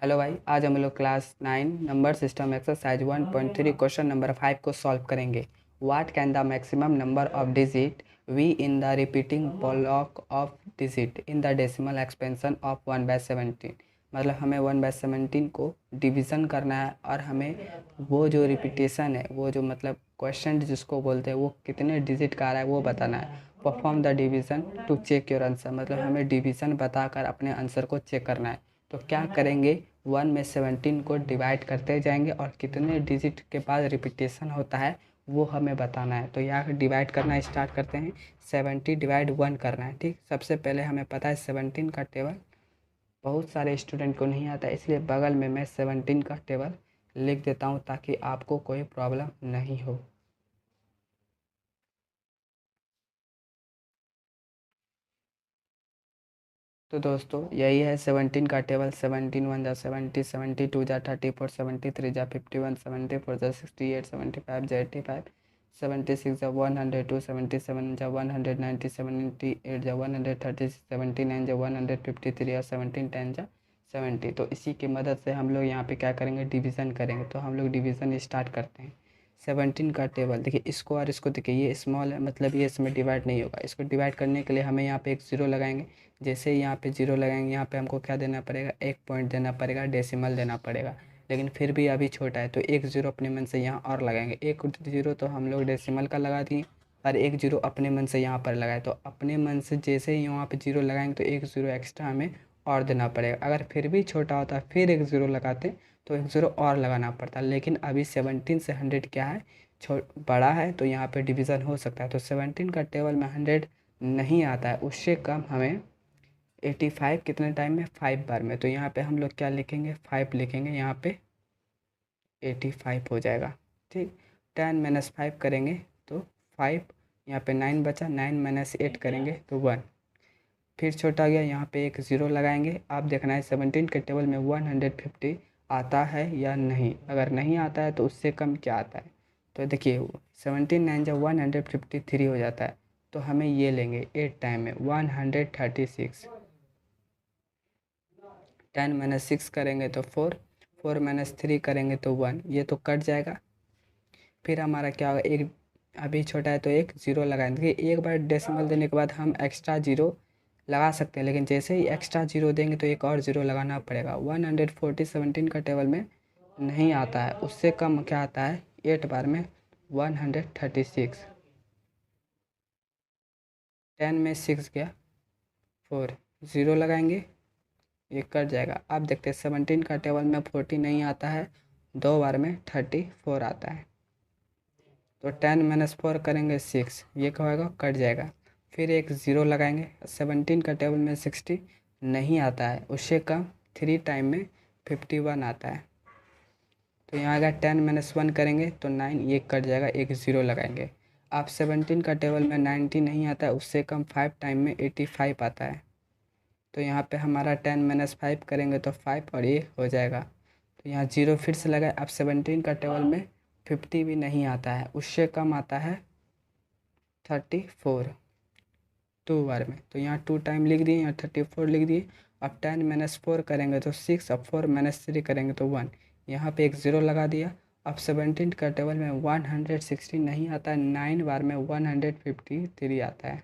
Hello भाई, आज हम लोग class 9 number system exercise 1.3 question number 5 को सॉल्व करेंगे। What can the maximum number of digit be in the repeating block of digit in the decimal expansion of 1/17। मतलब हमें 1/17 को डिवीज़न करना है और हमें वो जो रिपीटेशन है, वो जो मतलब क्वेश्चन जिसको बोलते हैं, वो कितने डिजिट का आ रहा है वो बताना है। Perform the division to check your answer, मतलब हमें डिवीज़न बताकर अपने आंसर को चेक करना है। तो क्या करेंगे, 1 में 17 को डिवाइड करते जाएंगे और कितने डिजिट के बाद रिपीटेशन होता है वो हमें बताना है। तो यहाँ डिवाइड करना स्टार्ट करते हैं। 70/1 करना है। ठीक, सबसे पहले हमें पता है 17 का टेबल बहुत सारे स्टूडेंट को नहीं आता है, इसलिए बगल में मैं 17 का टेबल लिख देता हूँ ताकि आपको कोई प्रॉब्लम नहीं हो। तो दोस्तों यही है 17 का टेबल। 17 1 जा 70, 72 जा 34, 73 जा 51, 74 जा 68, 75 जा 85, 76 जा 102, 77 जा 190, 78 जा 130, 79 जा 153 और 17 10 जा 70। तो इसी की मदद से हम लोग यहाँ पे क्या करेंगे, डिवीज़न करेंगे। तो हम लोग डिवीज़न स्टार्ट करते हैं। 17 का टेबल देखिए, इसको और इसको देखिए, ये स्मॉल है मतलब ये इसमें डिवाइड नहीं होगा। इसको डिवाइड करने के लिए हमें यहाँ पे एक ज़ीरो लगाएंगे। जैसे ही यहाँ पे ज़ीरो लगाएंगे, यहाँ पे हमको क्या देना पड़ेगा, एक पॉइंट देना पड़ेगा, डेसिमल देना पड़ेगा। लेकिन फिर भी अभी छोटा है तो एक ज़ीरो अपने मन से यहाँ और लगाएंगे। एक ज़ीरो तो हम लोग डेसिमल का लगा दिए और एक ज़ीरो अपने मन से यहाँ पर लगाए। तो अपने मन से जैसे ही यहाँ पे ज़ीरो लगाएंगे तो एक ज़ीरो एक्स्ट्रा हमें और देना पड़ेगा। अगर फिर भी छोटा होता फिर एक ज़ीरो लगाते तो एक ज़ीरो और लगाना पड़ता। लेकिन अभी 17 से 100 क्या है, बड़ा है, तो यहाँ पे डिवीज़न हो सकता है। तो 17 का टेबल में 100 नहीं आता है, उससे कम हमें 85 कितने टाइम में, 5 बार में। तो यहाँ पे हम लोग क्या लिखेंगे, 5 लिखेंगे। यहाँ पे 85 हो जाएगा। ठीक, 10 - 5 करेंगे तो 5, यहाँ पे 9 बचा, 9 - 8 करेंगे तो 1। फिर छोटा गया, यहाँ पे एक ज़ीरो लगाएंगे। आप देखना है 17 के टेबल में 150 आता है या नहीं। अगर नहीं आता है तो उससे कम क्या आता है। तो देखिए 17 9 जब 153 हो जाता है तो हमें ये लेंगे 8 टाइम में 136। 10 - 6 करेंगे तो 4, 4 - 3 करेंगे तो 1, ये तो कट जाएगा। फिर हमारा क्या होगा, एक अभी छोटा है तो एक ज़ीरो लगाएंगे। देखिए एक बार डेसिमल देने के बाद हम एक्स्ट्रा ज़ीरो लगा सकते हैं, लेकिन जैसे ही एक्स्ट्रा ज़ीरो देंगे तो एक और ज़ीरो लगाना पड़ेगा। 140 17 का टेबल में नहीं आता है, उससे कम क्या आता है, 8 बार में 136। 10 में 6 गया 4, ज़ीरो लगाएंगे, ये कट जाएगा। अब देखते हैं 17 का टेबल में 40 नहीं आता है, 2 बार में 34 आता है। तो 10 - 4 करेंगे 6, ये क्या होगा, कट जाएगा। फिर एक ज़ीरो लगाएंगे। 17 का टेबल में 60 नहीं आता है, उससे कम 3 टाइम में 51 आता है। तो यहाँ अगर 10 - 1 करेंगे तो 9, ये कट जाएगा, एक ज़ीरो लगाएंगे। अब 17 का टेबल में 90 नहीं आता है, उससे कम 5 टाइम में 85 आता है। तो यहाँ पे हमारा 10 - 5 करेंगे तो 5 और ये हो जाएगा। तो यहाँ ज़ीरो फिर से लगाए। अब 17 का टेबल में 50 भी नहीं आता है, उससे कम आता है 34 2 बार में। तो यहाँ 2 टाइम लिख दिए, यहाँ 34 लिख दिए। अब 10 - 4 करेंगे तो 6, अब 4 - 3 करेंगे तो 1, यहाँ पे एक ज़ीरो लगा दिया। अब 17 का टेबल में 160 नहीं आता है, 9 बार में 153 आता है।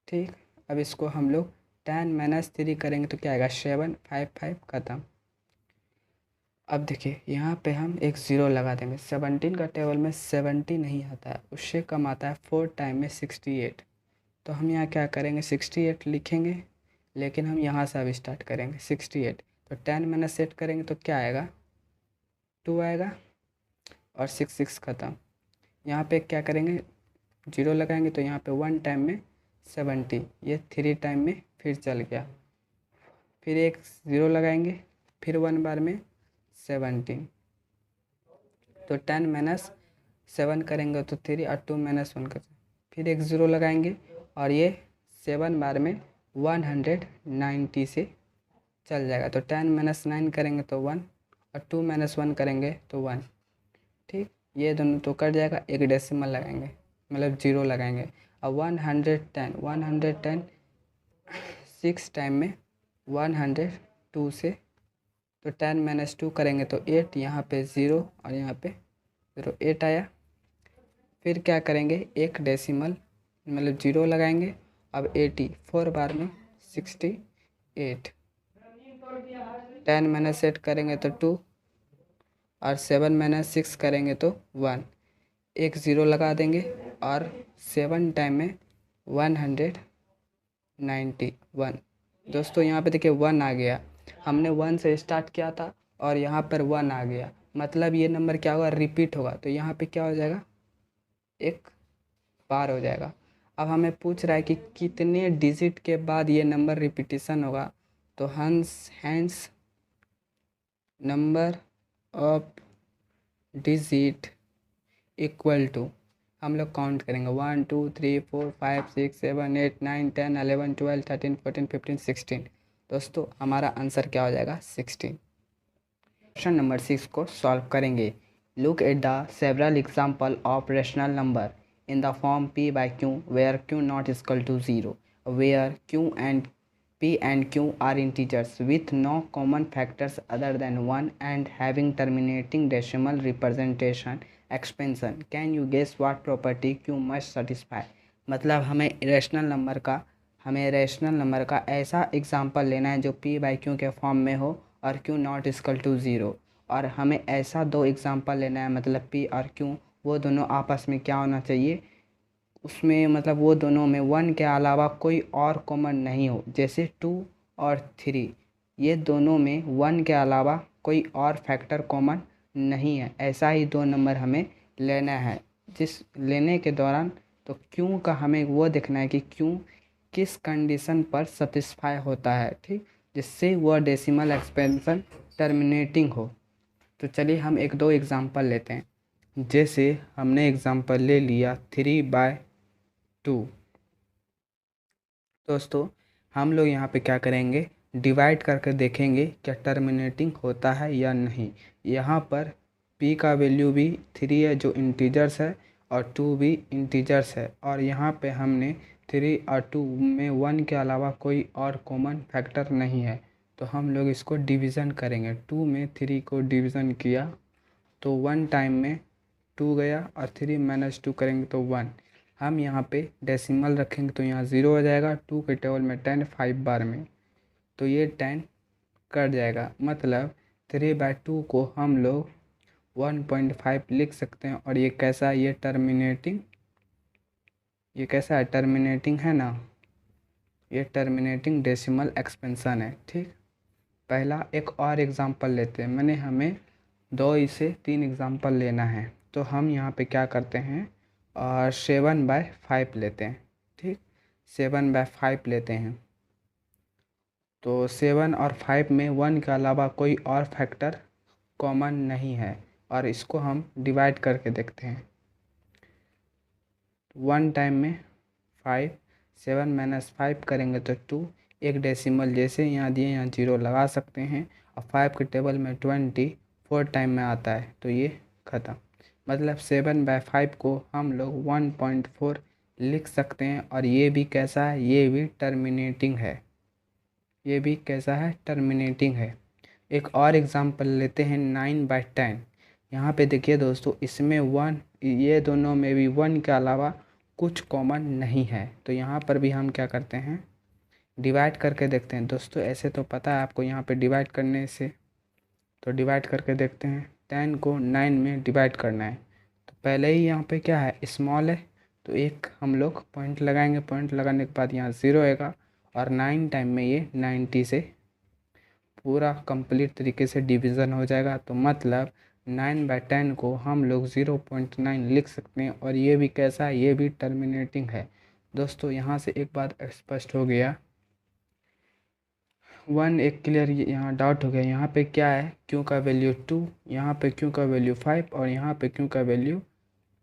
ठीक, अब इसको हम लोग 10 - 3 करेंगे तो क्या आएगा, 7 5 5 खत्म। अब देखिए यहाँ पे हम एक ज़ीरो लगा देंगे। 17 का टेबल में 70 नहीं आता है, उससे कम आता है 4 टाइम में 68। तो हम यहाँ क्या करेंगे, 68 लिखेंगे, लेकिन हम यहाँ से अब स्टार्ट करेंगे 68। तो 10 - 8 करेंगे तो क्या आएगा, 2 आएगा और 6 6 खत्म। यहाँ पे क्या करेंगे, जीरो लगाएंगे तो यहाँ पे 1 टाइम में 70, ये 3 टाइम में फिर चल गया। फिर एक ज़ीरो लगाएंगे, फिर 1 बार में 17। तो 10 - 7 करेंगे तो 3 और 2 - 1 कर, फिर एक ज़ीरो लगाएंगे और ये 7 बार में 190 से चल जाएगा। तो 10 - 9 करेंगे तो 1 और 2 - 1 करेंगे तो 1। ठीक, ये दोनों तो कट जाएगा, एक डेसिमल लगाएंगे मतलब ज़ीरो लगाएंगे। अब 110 6 टाइम में 102 से तो 10 - 2 करेंगे तो 8, यहाँ पे 0 और यहाँ पे 0, 8 आया। फिर क्या करेंगे, एक डेसिमल मतलब 0 लगाएंगे। अब 80 4 बार में 68। 10 - 8 करेंगे तो 2 और 7 - 6 करेंगे तो 1, एक 0 लगा देंगे और 7 टाइम में 191। दोस्तों यहाँ पे देखिए 1 आ गया, हमने 1 से स्टार्ट किया था और यहाँ पर 1 आ गया, मतलब ये नंबर क्या होगा, रिपीट होगा। तो यहाँ पे क्या हो जाएगा, एक बार हो जाएगा। अब हमें पूछ रहा है कि कितने डिजिट के बाद ये नंबर रिपीटिशन होगा। तो hence number of digit equal to, हम लोग काउंट करेंगे 1 2 3 4 5 6 7 8 9 10 11 12 13 14 15 16। दोस्तों हमारा आंसर क्या हो जाएगा, 16। क्वेश्चन नंबर 6 को सॉल्व करेंगे। Look at the several example of rational number in the form p by q where q not is equal to 0, where q and p and q are integers with no common factors other than 1 and having terminating decimal representation expansion. Can you guess what property q must satisfy? मतलब हमें rational number का ऐसा example लेना है जो p by q के form में हो और q नॉट इक्वल टू 0, और हमें ऐसा दो एग्जाम्पल लेना है, मतलब p और q वो दोनों आपस में क्या होना चाहिए, उसमें मतलब वो दोनों में 1 के अलावा कोई और कॉमन नहीं हो। जैसे 2 और 3, ये दोनों में 1 के अलावा कोई और फैक्टर कॉमन नहीं है। ऐसा ही दो नंबर हमें लेना है, जिस लेने के दौरान तो q का हमें वो देखना है कि q किस कंडीशन पर सेटिस्फाई होता है, ठीक, जिससे वह डेसिमल एक्सपेंशन टर्मिनेटिंग हो। तो चलिए हम एक दो एग्जांपल लेते हैं। जैसे हमने एग्जांपल ले लिया 3/2। दोस्तों हम लोग यहाँ पे क्या करेंगे, डिवाइड करके देखेंगे क्या टर्मिनेटिंग होता है या नहीं। यहाँ पर p का वैल्यू भी 3 है जो इंटीजर्स है, और 2 भी इंटीजर्स है, और यहाँ पे हमने 3 और 2 में 1 के अलावा कोई और कॉमन फैक्टर नहीं है। तो हम लोग इसको डिवीज़न करेंगे। 2 में 3 को डिवीज़न किया तो 1 टाइम में 2 गया, और 3 - 2 करेंगे तो 1। हम यहाँ पे डेसिमल रखेंगे तो यहाँ 0 हो जाएगा। 2 के टेबल में 10 5 बार में, तो ये 10 कट जाएगा। मतलब 3/2 को हम लोग 1.5 लिख सकते हैं। और ये कैसा है, ये कैसा है, टर्मिनेटिंग है ना, ये टर्मिनेटिंग डेसिमल एक्सपेंशन है, ठीक। पहला एक और एग्जांपल लेते हैं, मैंने हमें 2 से 3 एग्जांपल लेना है। तो हम यहाँ पे क्या करते हैं, और 7/5 लेते हैं, ठीक, 7/5 लेते हैं। तो 7 और 5 में 1 के अलावा कोई और फैक्टर कॉमन नहीं है, और इसको हम डिवाइड करके देखते हैं। 1 टाइम में 5, 7 - 5 करेंगे तो 2, एक डेसिमल जैसे यहाँ दिए यहाँ 0 लगा सकते हैं, और 5 के टेबल में 20 4 टाइम में आता है, तो ये ख़त्म। मतलब 7/5 को हम लोग 1.4 लिख सकते हैं। और ये भी कैसा है, ये भी टर्मिनेटिंग है, ये भी कैसा है, टर्मिनेटिंग है। एक और एग्जांपल लेते हैं 9/10। यहाँ पे देखिए दोस्तों, इसमें 1, ये दोनों में भी 1 के अलावा कुछ कॉमन नहीं है। तो यहाँ पर भी हम क्या करते हैं, डिवाइड करके देखते हैं। दोस्तों ऐसे तो पता है आपको, यहाँ पे डिवाइड करने से, तो डिवाइड करके देखते हैं। 10 को 9 में डिवाइड करना है, तो पहले ही यहाँ पे क्या है, स्मॉल है, तो एक हम लोग पॉइंट लगाएंगे। पॉइंट लगाने के बाद यहाँ 0 आएगा, और 9 टाइम में ये 90 से पूरा कंप्लीट तरीके से डिवीज़न हो जाएगा। तो मतलब 9/10 को हम लोग 0.9 लिख सकते हैं। और ये भी कैसा है, ये भी टर्मिनेटिंग है। दोस्तों यहाँ से एक बात स्पष्ट हो गया, 1 एक क्लियर, यहाँ डाउट हो गया। यहाँ पे क्या है, क्यू का वैल्यू 2, यहाँ पे क्यू का वैल्यू 5, और यहाँ पे क्यू का वैल्यू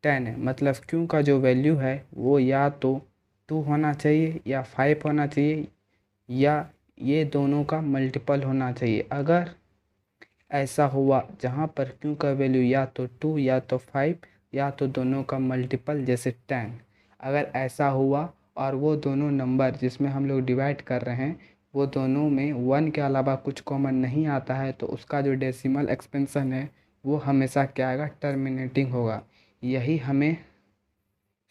10 है। मतलब क्यू का जो वैल्यू है वो या तो 2 होना चाहिए या 5 होना चाहिए, या ये दोनों का मल्टीपल होना चाहिए। अगर ऐसा हुआ जहाँ पर क्यू का वैल्यू या तो 2 या तो 5 या तो दोनों का मल्टीपल जैसे 10, अगर ऐसा हुआ और वो दोनों नंबर जिसमें हम लोग डिवाइड कर रहे हैं वो दोनों में 1 के अलावा कुछ कॉमन नहीं आता है तो उसका जो डेसिमल एक्सपेंशन है वो हमेशा क्या आएगा, टर्मिनेटिंग होगा। यही हमें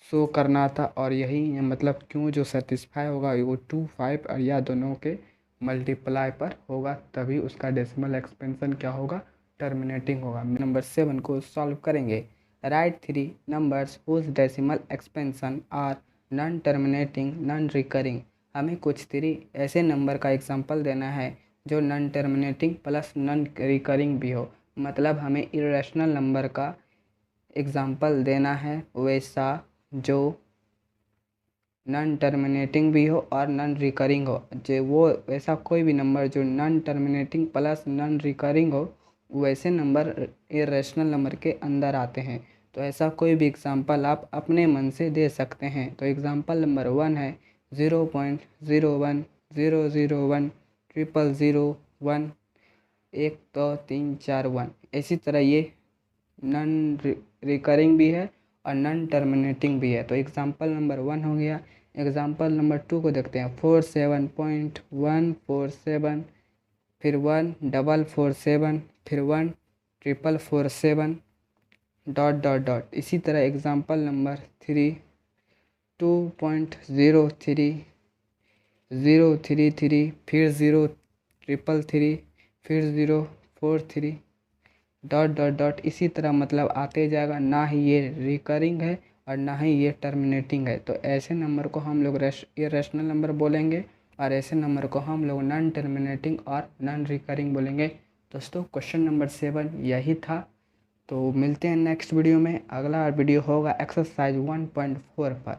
शो करना था और यही मतलब क्यों जो सेटिस्फाई होगा वो 2, 5 और या दोनों के मल्टीप्लाई पर होगा, तभी उसका डेसिमल एक्सपेंशन क्या होगा, टर्मिनेटिंग होगा। नंबर 7 को सॉल्व करेंगे। Write 3 numbers whose decimal expansion are non terminating non recurring. हमें कुछ 3 ऐसे नंबर का एग्जांपल देना है जो non terminating plus non recurring भी हो, मतलब हमें इरेशनल नंबर का एग्जाम्पल देना है वैसा जो नॉन टर्मिनेटिंग भी हो और नॉन रिकरिंग हो। जो वो ऐसा कोई भी नंबर जो non terminating plus non recurring हो, वैसे नंबर इरेशनल नंबर के अंदर आते हैं। तो ऐसा कोई भी एग्जांपल आप अपने मन से दे सकते हैं। तो एग्जांपल नंबर 1 है 0.010001 00001 1 2 3 4 1। इसी तरह ये नॉन रिकरिंग भी है और नॉन टर्मिनेटिंग भी है। तो एग्जांपल नंबर 1 हो गया। एग्जांपल नंबर 2 को देखते हैं 47.147, फिर 1447, फिर 1447 डॉट डॉट डॉट। इसी तरह एग्जांपल नंबर 3 2.03033, फिर 03333, फिर 043 डॉट डॉट डॉट। इसी तरह मतलब आते जाएगा। ना ही ये रिकरिंग है और ना ही ये टर्मिनेटिंग है। तो ऐसे नंबर को हम लोग इरेशनल नंबर बोलेंगे और ऐसे नंबर को हम लोग नॉन टर्मिनेटिंग और नॉन रिकरिंग बोलेंगे। दोस्तों क्वेश्चन नंबर 7 यही था। तो मिलते हैं नेक्स्ट वीडियो में। अगला वीडियो होगा एक्सरसाइज 1.4 पर।